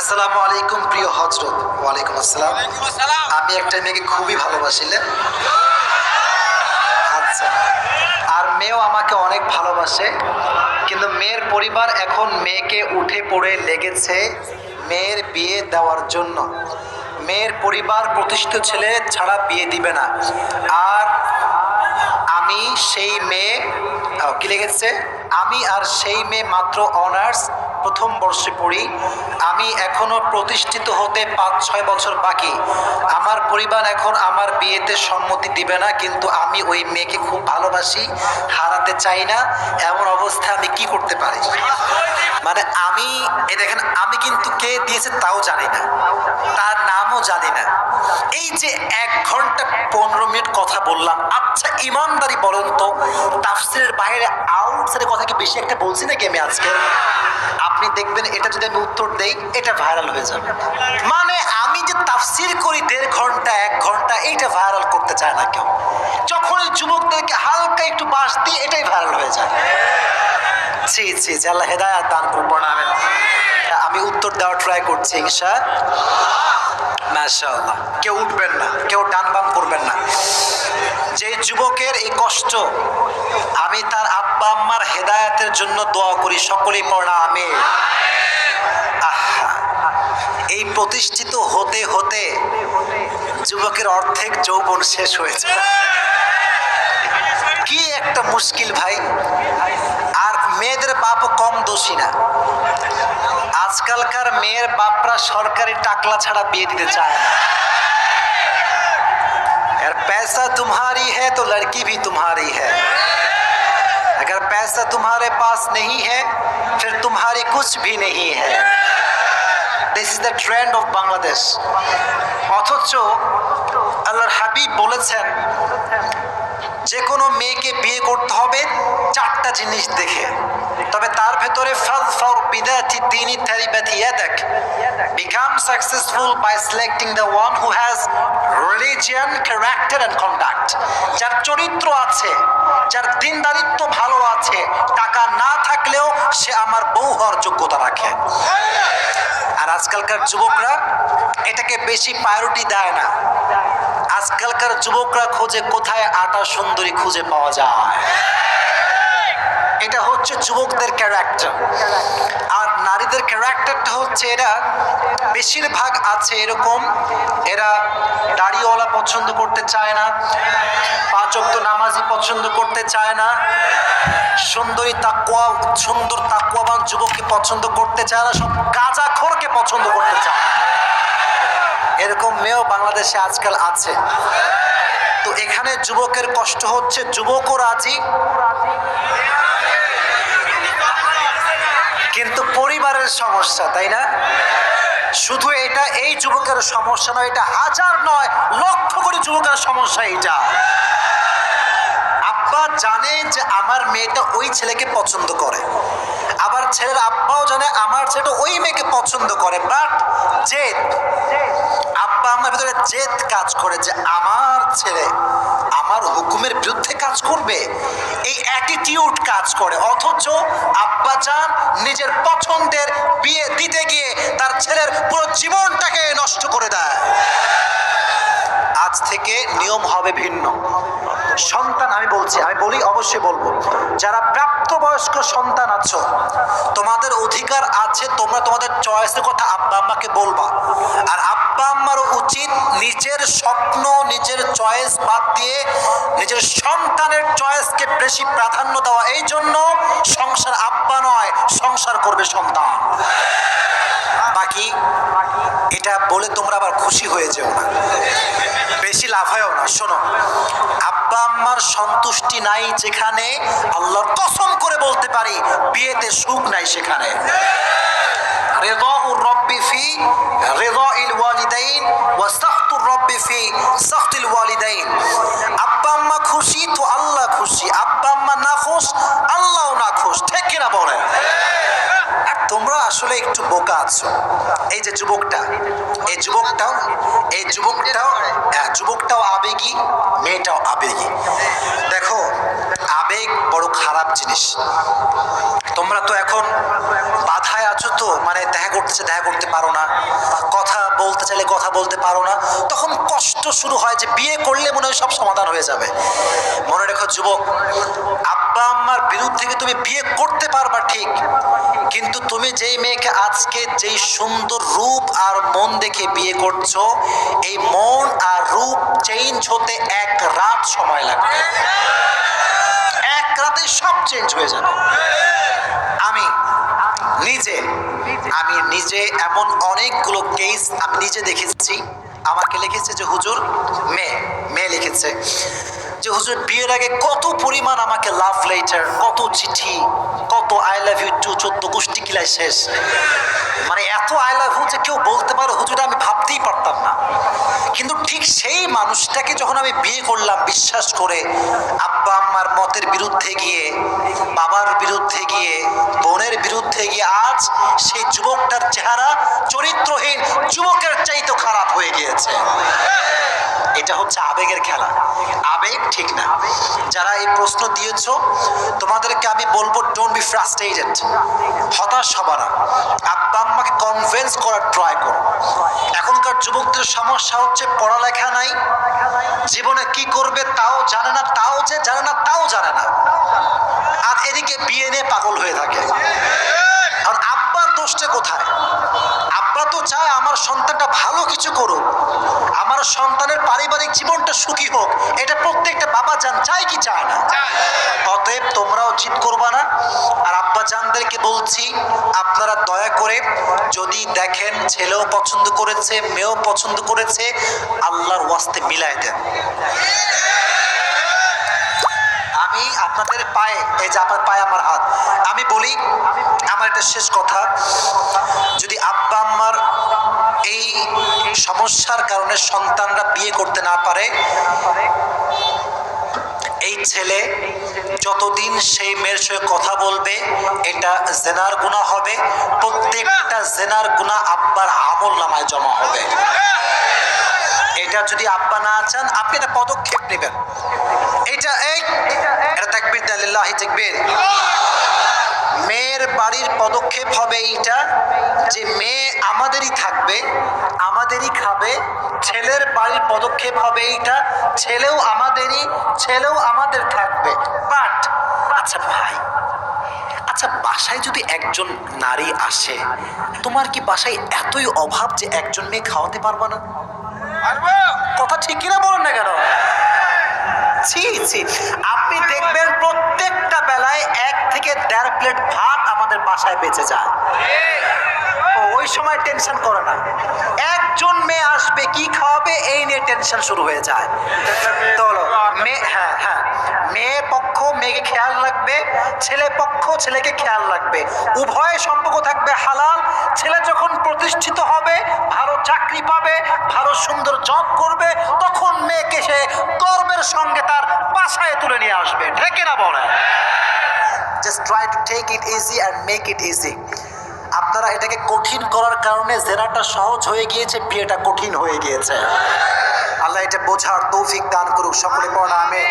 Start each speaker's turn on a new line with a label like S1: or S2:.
S1: আসসালামু আলাইকুম প্রিয় হযরত। ওয়ালাইকুম আসসালাম। আমি একটা মেয়েকে খুবই ভালোবাসিলেন। আচ্ছা, আর মেয়েও আমাকে অনেক ভালোবাসে, কিন্তু মেয়ের পরিবার এখন মেয়েকে উঠে পড়ে লেগেছে মেয়ের বিয়ে দেওয়ার জন্য। মেয়ের পরিবার প্রতিষ্ঠিত ছেলে ছাড়া বিয়ে দিবে না। আর আমি সেই মেয়ে কি লেগেছে, আমি আর সেই মেয়ে মাত্র অনার্স প্রথম বর্ষে পড়ি। আমি এখনো প্রতিষ্ঠিত হতে 5-6 বছর বাকি। আমার পরিবার এখন আমার বিয়েতে সম্মতি দিবে না, কিন্তু আমি ওই মেয়েকে খুব ভালোবাসি, হারাতে চাই না। এমন অবস্থায় আমি কি করতে পারি? মানে আমি দেখেন, আমি কিন্তু কে দিয়েছে তাও জানি না, তার নামও জানি না। এই যে 1 ঘন্টা 15 মিনিট কথা বললাম, আচ্ছা ইমানদারি বলেন তো, তাফসীরের বাইরে আউটসাইডের কথা কি বেশি একটা বলছি নাকি আমি আজকে? আপনি দেখবেন এটা যদি আমি উত্তর দেই, এটা ভাইরাল হয়ে যাবে। মানে আমি যে তাফসীর করি 1.5 ঘন্টা 1 ঘন্টা, এইটা ভাইরাল করতে চায় না কেউ। যখন যুবকদেরকে হালকা একটু বাস দিই, এটাই ভাইরাল হয়ে যায়। জি জি, আল্লাহ হেদায়েত দান করুন। আমি উত্তর দেওয়ার ট্রাই করছি ইনশাআল্লাহ। মাশাআল্লাহ। কেউ উঠবেন না, কেউ ডান বাম করবেন না। যে যুবকের এই কষ্ট, আমি তার আব্বা আম্মার হেদায়েতের জন্য দোয়া করি। সকলেই পড়া আমিন। এই প্রতিষ্ঠিত হতে হতে যুবকের অর্ধেক যৌবন শেষ হয়েছে। কি একটা মুশকিল ভাই। আর মেয়েদের বাপও কম দোষী না। আজকালকার মেয়ের বাপরা সরকারি টাকলা ছাড়া বিয়ে দিতে চায় না। अगर पैसा तुम्हारी है तो लड़की भी तुम्हारी है, अगर पैसा तुम्हारे पास नहीं है फिर तुम्हारी कुछ भी नहीं है। This is the trend of Bangladesh. অথচ আল্লাহর হাবিব বলেছেন, যে কোনো মেয়েকে বিয়ে করতে হবে 4টা জিনিস দেখে, তবে তার ভেতরে ফাযফার বিদাতি দীনি তারিবাতি ইয়াদাক, become successful by selecting the one who has religion, character and conduct. যার চরিত্র আছে, যার দিনদারিত্ব ভালো আছে, টাকা না থাকলেও সে আমার বউ হওয়ার যোগ্যতা রাখে। আর আজকালকার যুবকরা এটাকে বেশি প্রায়োরিটি দেয় না। আজকালকার যুবকরা খোঁজে কোথায় আটা সুন্দরী খুঁজে পাওয়া যায়। এটা হচ্ছে যুবকদের ক্যারেক্টার। আর নারীদের ক্যারেক্টারটা হচ্ছে, এরা বেশিরভাগ আছে এরকম, এরা দাড়িওয়ালা পছন্দ করতে চায় না, 5 ওয়াক্ত নামাজি পছন্দ করতে চায় না, সুন্দর তাকওয়াবান যুবককে পছন্দ করতে চায় না, সব গাঁজাখোরকে পছন্দ করতে চায়। এরকম মেয়েও বাংলাদেশে আজকাল আছে। তো এখানে যুবকের কষ্ট হচ্ছে, যুবকও রাজি কিন্তু পরিবারের সমস্যা, তাই না? শুধু এটা এই যুবকের সমস্যা নয়, এটা হাজার নয় লক্ষ কোটি যুবকের সমস্যা। এটা আব্বা জানে যে আমার মেয়েটা ওই ছেলেকে পছন্দ করে, আবার ছেলের আব্বাও জানে আমার ছেলেটা ওই মেয়েকে পছন্দ করে, বাট জেদ, আব্বা আমার ভিতরে জেদ কাজ করে যে আমার ছেলে আমার হুকুমের বিরুদ্ধে কাজ করবে, এই অ্যাটিটিউড কাজ করে। অথচ আব্বা জান নিজের পছন্দের বিয়ে দিতে গিয়ে তার ছেলের পুরো জীবনটাকে নষ্ট করে দেয়। আজ থেকে নিয়ম হবে ভিন্ন। সন্তান, আমি বলি অবশ্যই বলবো, যারা প্রাপ্তবয়স্ক সন্তান আছো, তোমাদের অধিকার আছে, তোমরা তোমাদের চয়েসের কথা আব্বা আম্মাকে বলবা। আর আব্বা আম্মারও উচিত নিজের স্বপ্ন, নিজের চয়েস বাদ দিয়ে নিজের সন্তানের চয়েসকে বেশি প্রাধান্য দেওয়া। এই জন্য সংসার আব্বা নয়, সংসার করবে সন্তান। বাকি এটা বলে তোমরা আবার খুশি হয়ে যেও না, বেশি লাভ হয়েও না। শোনো, আব্বা আম্মার সন্তুষ্টি নাই যেখানে, আল্লাহর কসম করে বলতে পারি বিয়েতে সুখ নাই সেখানে। রিদাউর রাব্বি ফি রিদাইল ওয়ালিদাইন ওয়া সাখতুর রাব্বি ফি সাখতিল ওয়ালিদাইন। আব্বা আম্মা খুশি তো আল্লাহ খুশি, আব্বা আম্মা না খুশ আল্লাহও না খুশ, ঠিক কিনা বলেন? তোমরা আসলে একটু বোকা আছো। এই যে যুবকটাও আবেগী, মেয়েটাও আবেগী। দেখো, আবেগ বড় খারাপ জিনিস। তোমরা তো এখন বাধায় আছো, তো মানে দেখা করতে পারো না, কথা বলতে চাইলে কথা বলতে পারো না, তখন কষ্ট শুরু হয় যে বিয়ে করলে মনে হয় সব সমাধান হয়ে যাবে। মনে রেখো যুবক, আব্বা আম্মার বিরুদ্ধে তুমি বিয়ে করতে পারবা ঠিক, কিন্তু তুমি যেই মেয়েকে আজকে যেই সুন্দর রূপ আর মন দেখে বিয়ে করছো, এই মন আর রূপ চেঞ্জ হতে এক রাত সময় লাগবে। এক রাতে সব চেঞ্জ হয়ে যাবে। আমি নিজে এমন অনেকগুলো কেস আমি নিজে দেখেছি। আমাকে লিখেছে যে হুজুর, মেয়ে লিখেছে যে হুজুর বিয়ের আগে কত পরিমাণ আমাকে লাভ লেটার, কত চিঠি, কত আই লাভ ইউ টু 14 গোষ্ঠী কিলাই শেষ। মানে এত আই লাভ ইউ যে কেউ বলতে পারো হুজুর, আমি ভাবতেই পারতাম না। কিন্তু ঠিক সেই মানুষটাকে যখন আমি বিয়ে করলাম বিশ্বাস করে, আব্বা আম্মার মতের বিরুদ্ধে গিয়ে, বাবার বিরুদ্ধে গিয়ে, বোনের বিরুদ্ধে গিয়ে, আজ সেই যুবকটার চেহারা চরিত্রহীন যুবকের চাইতে খারাপ হয়ে গিয়েছে। এটা হচ্ছে আবেগের খেলা। আবেগ ঠিক না। যারা এই প্রশ্ন দিয়েছো তোমাদেরকে আমি বলবো, ডোন্ট বি ফ্রাস্ট্রেটেড, হতাশ হবা না। আব্বা আম্মাকে কনভিন্স করার ট্রাই করো। এখনকার যুবকদের সমস্যা হচ্ছে পড়ালেখা নাই, জীবনে কি করবে তাও জানে না, তাও জানে না, আর এদিকে বিয়ে নিয়ে পাগল হয়ে থাকে। আর আব্বার দোষটা কোথায়? আব্বা তো চায় আমার সন্তানটা ভালো কিছু করুক, আমার সন্তানের পারিবারিক জীবনটা সুখী হোক, এটা প্রত্যেকটা বাবা জান চায় কি চায় না? অতএব তোমরাও জিদ করবা না। আর আব্বা জানদেরকে বলছি, আপনারা দয়া করে যদি দেখেন ছেলেও পছন্দ করেছে, মেয়েও পছন্দ করেছে, আল্লাহর ওয়াস্তে মিলায় দেন। আমি আপনাদের পায়ে, এই যে আপনার পায়ে আমার হাত, আমি বলি আমার একটা শেষ কথা, যদি আব্বা আম্মার এই সমস্যার কারণে সন্তানরা বিয়ে করতে না পারে, এই ছেলে যতদিন সেই মেয়ের সঙ্গে কথা বলবে এটা জেনার গুনাহ হবে, প্রত্যেকটা জেনার গুনাহ আব্বার আমল নামায় জমা হবে। এটা যদি আব্বা না চান, আপনি একটা পদক্ষেপ নেবেন। এটা তাকবীর দেন, লিল্লাহি তাকবীর। মেয়ের বাড়ির পদক্ষেপ হবে এইটা যে মেয়ে আমাদেরই থাকবে, আমাদেরই খাবে। ছেলের বাড়ির পদক্ষেপ হবে এইটা, ছেলেও আমাদের থাকবে। বাট আচ্ছা ভাই, আচ্ছা বাসায় যদি একজন নারী আসে, তোমার কি বাসায় এতই অভাব যে একজন মেয়ে খাওয়াতে পারবা না? কথা ঠিক কিনা বলেন না কেন? আপনি দেখবেন প্রত্যেকটা বেলায় 1 থেকে 1.5 প্লেট ভাত আমাদের বাসায় বেঁচে যায়। ওই সময় টেনশন করে না, একজন মেয়ে আসবে কি খাওয়াবে এই নিয়ে টেনশন শুরু হয়ে যায়। তো মেয়ে পক্ষ মেয়েকে খেয়াল রাখবে, ছেলে পক্ষ ছেলেকে খেয়াল রাখবে, উভয় সম্পর্ক থাকবে হালাল। ছেলে যখন প্রতিষ্ঠিত হবে, ভালো চাকরি পাবে, ভালো সুন্দর জব করবে, তখন মেয়েকে সে গর্বের সঙ্গে তার বাসায় তুলে নিয়ে আসবে। ঠিক না বলে? Just try to take it easy and make it easy. আপনারা এটাকে কঠিন করার কারণে জেনাটা সহজ হয়ে গিয়েছে, বিয়েটা কঠিন হয়ে গিয়েছে। আল্লাহ এটা বোঝার তৌফিক দান করুক। সকলে পড়া আমিন।